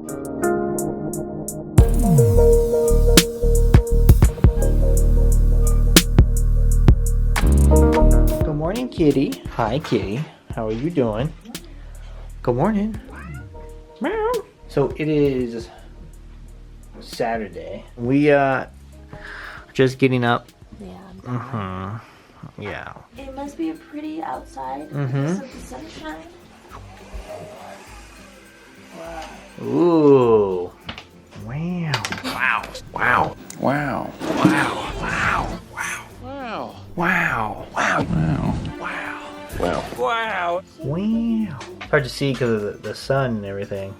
Good morning, kitty. Hi, kitty. How are you doing? Good morning. Meow. So it is Saturday. We just getting up. Yeah. Yeah. It must be pretty outside because of the sunshine. Wow. Ooh. Wow. Wow. Wow. Wow. Wow. Wow. Wow. Wow. Wow. Wow. Wow. Wow. Wow. It's hard to see because of the sun and everything.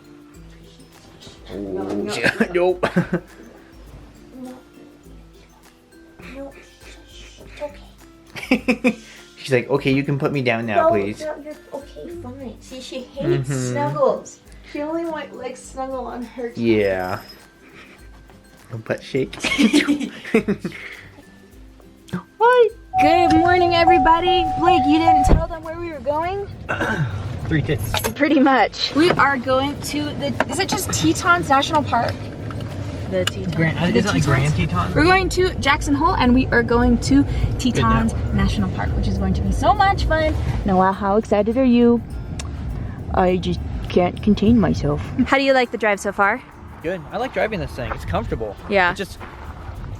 No. Nope. No. Okay. She's like, okay, you can put me down now, please. No, you're okay, fine. See, she hates snuggles. She only likes snuggle on her tongue. Yeah. Butt shake. Hi. Good morning, everybody. Blake, you didn't tell them where we were going? 3 tits. Pretty much. We are going to is it just Tetons National Park? The Tetons. Isn't it Grand Teton? We're going to Jackson Hole and we are going to Tetons National Park, which is going to be so much fun. Noah, how excited are you? I just can't contain myself. How do you like the drive so far? Good. I like driving this thing. It's comfortable. Yeah. It just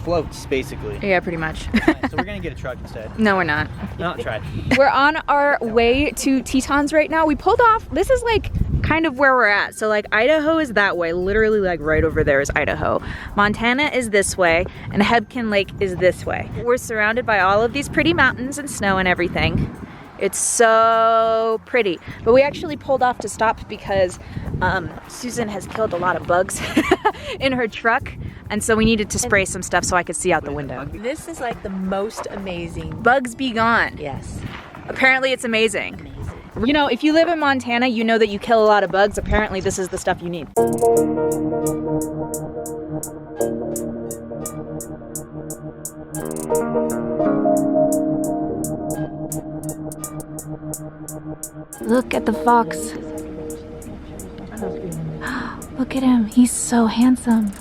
floats, basically. Yeah, pretty much. So we're gonna get a truck instead. No, we're not. Not try. We're on our way to Tetons right now. We pulled off, this is like kind of where we're at. So like Idaho is that way, literally like right over there is Idaho. Montana is this way and Hebgen Lake is this way. We're surrounded by all of these pretty mountains and snow and everything. It's so pretty. But we actually pulled off to stop because Susan has killed a lot of bugs in her truck. And so we needed to spray some stuff so I could see out the window. This is like the most amazing. Bugs be gone. Yes. Apparently it's amazing. You know, if you live in Montana, you know that you kill a lot of bugs. Apparently this is the stuff you need. Look at the fox. Look at him, he's so handsome.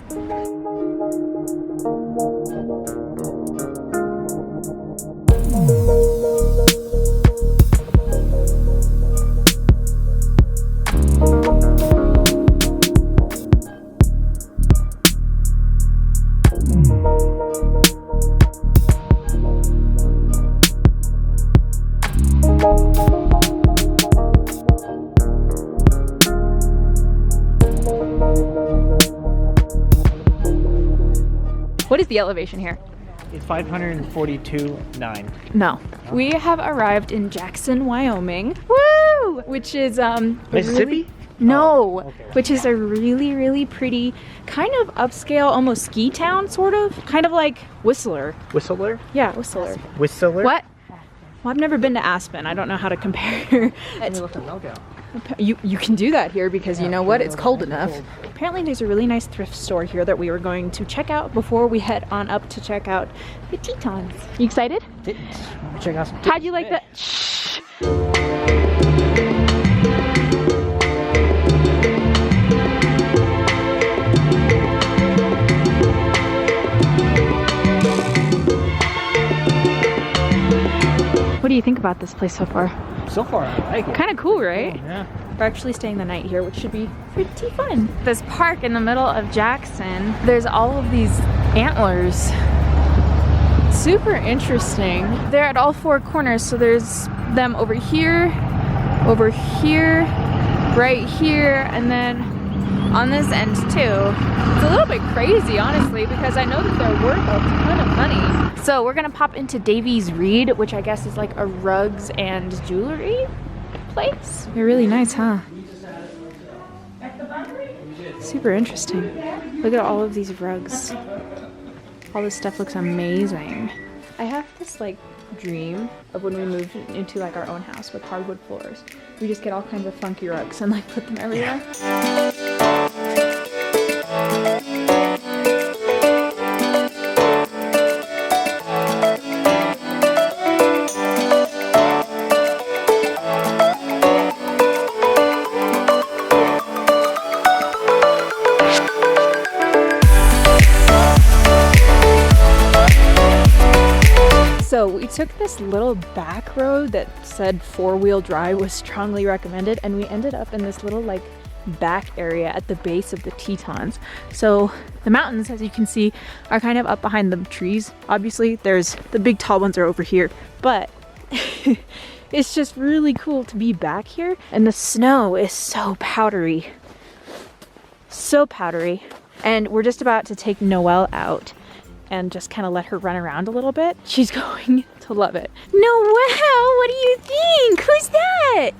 What is the elevation here? It's 542.9. No. We have arrived in Jackson, Wyoming. Woo! Which is Mississippi? No, okay. Which is a really, really pretty kind of upscale, almost ski town, sort of. Kind of like Whistler. Whistler? Yeah, Whistler. Whistler? What? Well, I've never been to Aspen. I don't know how to compare. Let me look at logo. You can do that here because you know what? It's cold enough. Apparently there's a really nice thrift store here that we were going to check out before we head on up to check out the Tetons. You excited? Tetons. Check out some How'd you like that? Shh. What do you think about this place so far? So far, I like it. Kind of cool, right? Yeah. We're actually staying the night here, which should be pretty fun. This park in the middle of Jackson, there's all of these antlers. Super interesting. They're at all 4 corners, so there's them over here, right here, and then on this end too. It's a little bit crazy, honestly, because I know that they're worth a ton of money. So we're gonna pop into Davies Reed, which I guess is like a rugs and jewelry place. They're really nice, huh? Super interesting. Look at all of these rugs. All this stuff looks amazing. I have this like dream of when we move into like our own house with hardwood floors. We just get all kinds of funky rugs and like put them everywhere. took this little back road that said 4-wheel drive was strongly recommended, and we ended up in this little like back area at the base of the Tetons. So the mountains, as you can see, are kind of up behind the trees. Obviously there's the big tall ones are over here, but it's just really cool to be back here. And the snow is so powdery, and we're just about to take Noelle out and just kind of let her run around a little bit. She's going to love it. Noelle, what do you think? Who's that?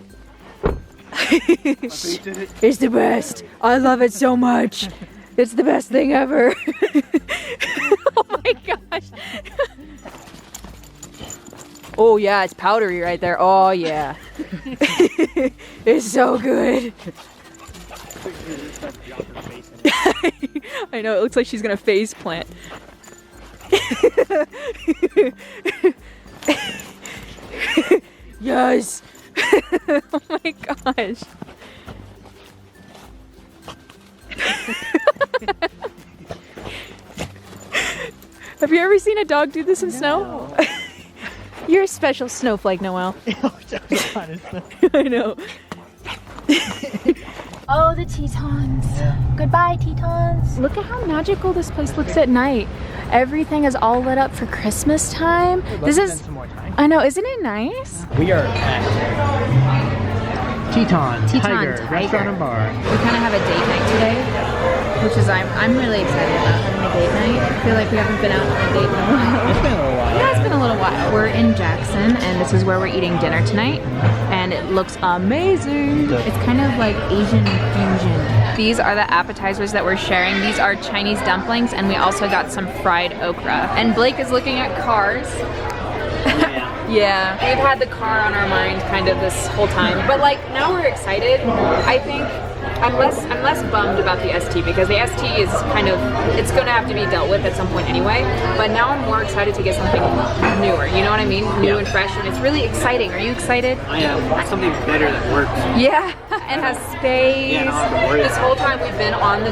It's the best. I love it so much. It's the best thing ever. Oh my gosh. Oh yeah, it's powdery right there. Oh yeah. It's so good. I know, it looks like she's gonna face plant. Yes. Oh my gosh. Have you ever seen a dog do this in snow? You're a special snowflake, Noelle. I know. Oh, the Tetons. Yeah. Goodbye, Tetons. Look at how magical this place looks at night. Everything is all lit up for Christmas time. This is, some more time. I know, isn't it nice? We are at Teton Tiger Restaurant and Bar. We kind of have a date night today, which is I'm really excited about having a date night. I feel like we haven't been out on a date in a while. It's been a little while. Yeah, it's been a little while. We're in Jackson, and this is where we're eating dinner tonight, and it looks amazing. It's kind of like Asian fusion. These are the appetizers that we're sharing. These are Chinese dumplings, and we also got some fried okra. And Blake is looking at cars. Yeah, we've had the car on our mind kind of this whole time, but like now we're excited. I think I'm less bummed about the ST because the ST is kind of, it's going to have to be dealt with at some point anyway, but now I'm more excited to get something newer, you know what I mean? New and fresh, and it's really exciting. Are you excited? I am. Something better that works. Yeah, and has space. Yeah, this whole time we've been on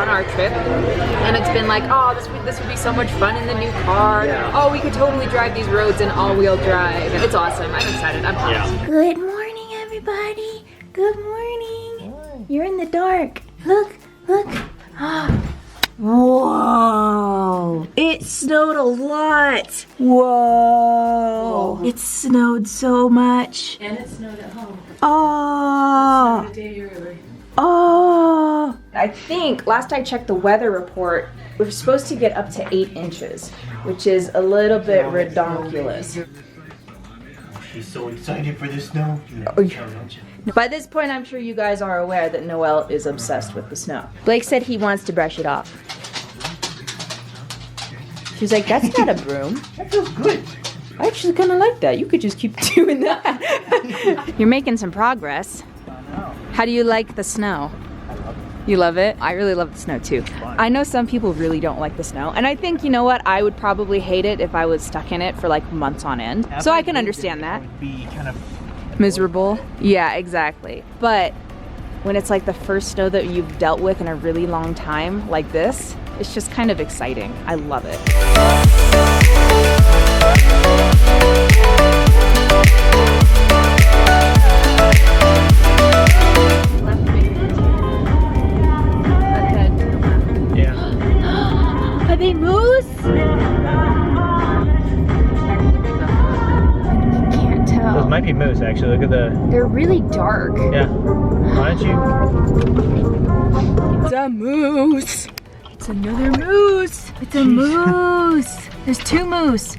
our trip, and it's been like, oh, this would be so much fun in the new car. Yeah. Oh, we could totally drive these roads in all-wheel drive. It's awesome. I'm excited. I'm pumped. Yeah. Good morning, everybody. Good morning. You're in the dark. Look, look. Whoa. It snowed a lot. Whoa. It snowed so much. And it snowed at home. Oh. A day early. Oh. I think last I checked the weather report, we're supposed to get up to 8 inches, which is a little bit redonkulous. She's so excited for the snow. By this point, I'm sure you guys are aware that Noelle is obsessed with the snow. Blake said he wants to brush it off. She's like, that's not a broom. That feels good. I actually kind of like that. You could just keep doing that. You're making some progress. How do you like the snow? You love it? I really love the snow too. I know some people really don't like the snow, and I think, you know what, I would probably hate it if I was stuck in it for like months on end. So I can understand that. It would be kind of Miserable. Yeah, exactly. But when it's like the first snow that you've dealt with in a really long time like this, it's just kind of exciting. I love it. Are they moose? I can't tell. Those might be moose, actually. Look at the... They're really dark. Yeah. Why don't you... It's a moose. It's another moose. It's a moose. There's 2 moose.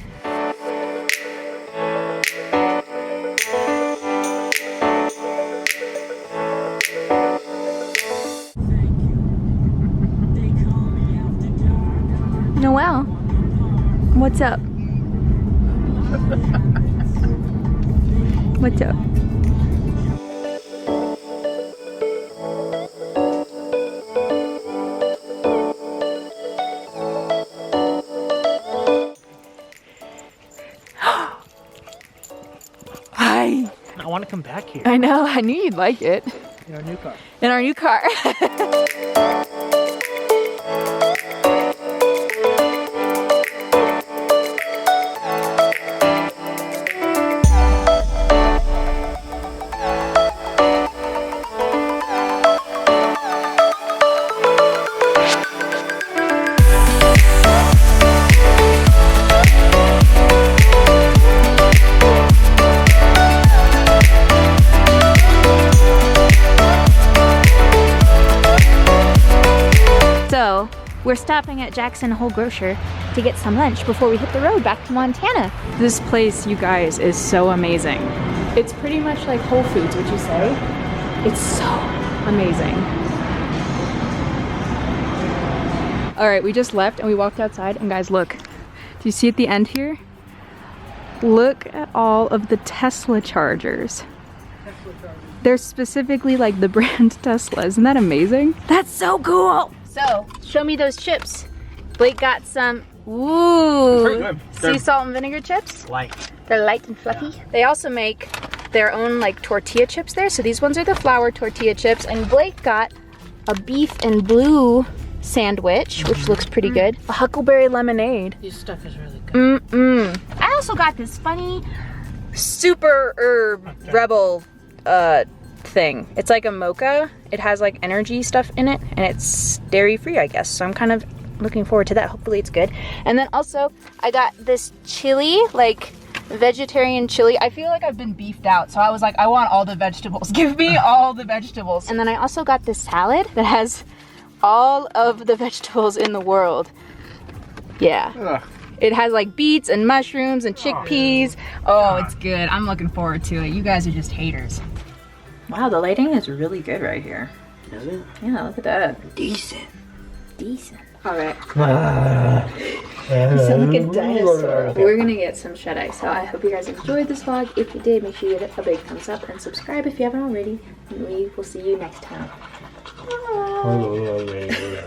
Noelle, what's up? What's up? Hi. I want to come back here. I know, I knew you'd like it. In our new car. In our new car. So we're stopping at Jackson Hole Grocer to get some lunch before we hit the road back to Montana. This place, you guys, is so amazing. It's pretty much like Whole Foods, would you say? It's so amazing. All right, we just left and we walked outside, and guys, look. Do you see at the end here? Look at all of the Tesla chargers. They're specifically like the brand Tesla. Isn't that amazing? That's so cool. So, show me those chips. Blake got some, ooh, sea salt and vinegar chips. Light. They're light and fluffy. They also make their own like tortilla chips there. So these ones are the flour tortilla chips. And Blake got a beef and blue sandwich, which looks pretty good. A huckleberry lemonade. This stuff is really good. I also got this funny super herb rebel thing. It's like a mocha. It has like energy stuff in it, and it's dairy free, I guess. So I'm kind of looking forward to that. Hopefully it's good. And then also I got this chili, like vegetarian chili. I feel like I've been beefed out, so I was like, I want all the vegetables. Give me all the vegetables. And then I also got this salad that has all of the vegetables in the world. Yeah. Ugh. It has like beets and mushrooms and chickpeas. Oh, it's good. I'm looking forward to it. You guys are just haters. Wow, the lighting is really good right here. Is it? Yeah, look at that. Decent. Decent. All right. You sound like a dinosaur. We're gonna get some shut-eye. So I hope you guys enjoyed this vlog. If you did, make sure you give it a big thumbs up and subscribe if you haven't already. And we will see you next time. Bye.